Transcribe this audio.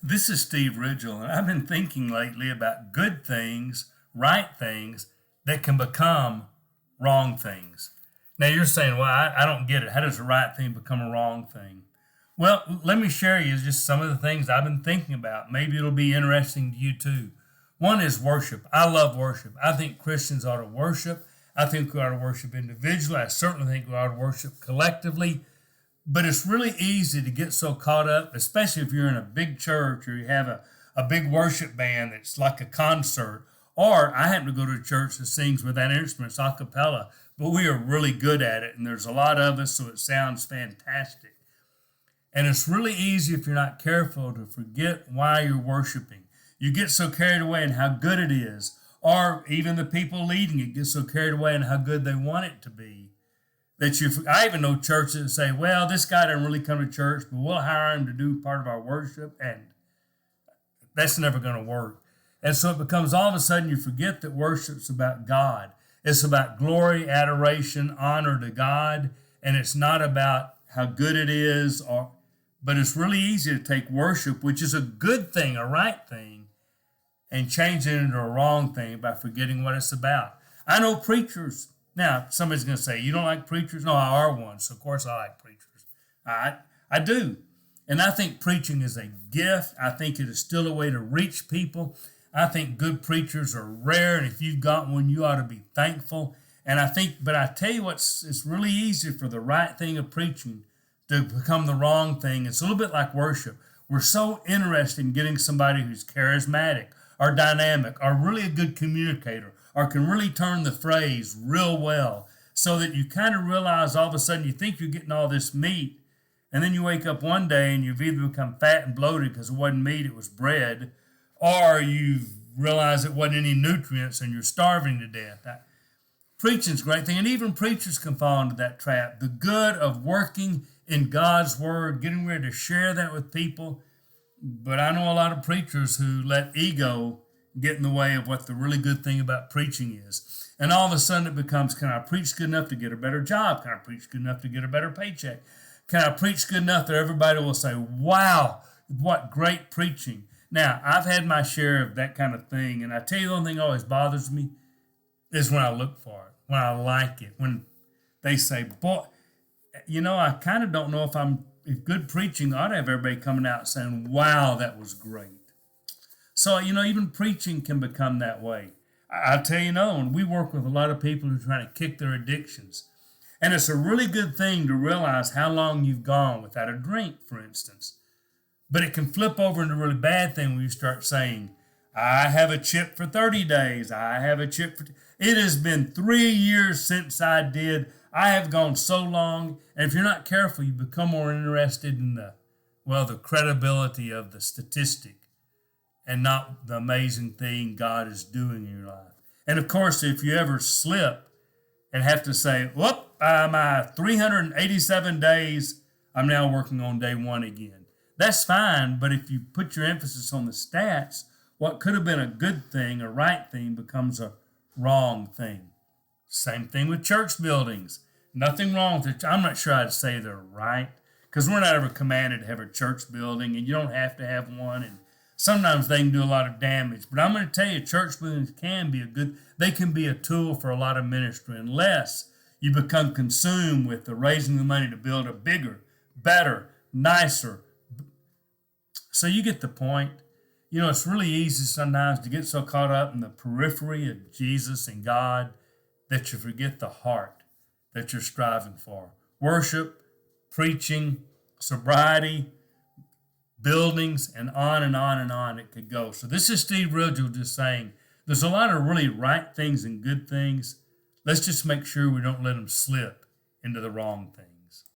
This is Steve Ridgel, and I've been thinking lately about good things, right things that can become wrong things. Now you're saying, well, I don't get it. How does a right thing become a wrong thing? Well, let me share you just some of the things I've been thinking about. Maybe it'll be interesting to you too. One is worship. I love worship. I think Christians ought to worship. I think we ought to worship individually. I certainly think we ought to worship collectively. But it's really easy to get so caught up, especially if you're in a big church or you have a big worship band that's like a concert. Or I happen to go to a church that sings without instruments, a cappella, but we are really good at it, and there's a lot of us, so it sounds fantastic. And it's really easy if you're not careful to forget why you're worshiping. You get so carried away in how good it is, or even the people leading it get so carried away in how good they want it to be that I even know churches that say, well, this guy doesn't really come to church, but we'll hire him to do part of our worship, and that's never going to work. And so it becomes all of a sudden you forget that worship's about God. It's about glory, adoration, honor to God, and it's not about how good it is, but it's really easy to take worship, which is a good thing, a right thing, and change it into a wrong thing by forgetting what it's about. I know preachers. Now, somebody's going to say, you don't like preachers? No, I are one, so of course I like preachers. I do. And I think preaching is a gift. I think it is still a way to reach people. I think good preachers are rare, and if you've got one, you ought to be thankful. But I tell you what, it's really easy for the right thing of preaching to become the wrong thing. It's a little bit like worship. We're so interested in getting somebody who's charismatic or dynamic or really a good communicator or can really turn the phrase real well, so that you kind of realize all of a sudden you think you're getting all this meat, and then you wake up one day and you've either become fat and bloated because it wasn't meat, it was bread, or you've realized it wasn't any nutrients and you're starving to death. Preaching's a great thing, and even preachers can fall into that trap. The good of working in God's Word, getting ready to share that with people. But I know a lot of preachers who let ego get in the way of what the really good thing about preaching is. And all of a sudden it becomes, can I preach good enough to get a better job? Can I preach good enough to get a better paycheck? Can I preach good enough that everybody will say, wow, what great preaching. Now, I've had my share of that kind of thing, and I tell you the only thing that always bothers me is when I look for it, when I like it, when they say, boy, I kind of don't know if good preaching ought to have everybody coming out saying, wow, that was great. So, even preaching can become that way. I'll tell you another one. We work with a lot of people who are trying to kick their addictions. And it's a really good thing to realize how long you've gone without a drink, for instance. But it can flip over into a really bad thing when you start saying, I have a chip for 30 days. I have a chip for... It has been 3 years since I did. I have gone so long. And if you're not careful, you become more interested in the credibility of the statistic and not the amazing thing God is doing in your life. And of course, if you ever slip and have to say, my 387 days, I'm now working on day one again. That's fine, but if you put your emphasis on the stats, what could have been a good thing, a right thing, becomes a wrong thing. Same thing with church buildings. Nothing wrong with it. I'm not sure I'd say they're right, because we're not ever commanded to have a church building, and you don't have to have one, and sometimes they can do a lot of damage. But I'm going to tell you, church buildings they can be a tool for a lot of ministry, unless you become consumed with the raising the money to build a bigger, better, nicer. So you get the point. It's really easy sometimes to get so caught up in the periphery of Jesus and God that you forget the heart that you're striving for. Worship, preaching, sobriety, buildings, and on and on and on it could go. So this is Steve Ridgel just saying, there's a lot of really right things and good things. Let's just make sure we don't let them slip into the wrong thing.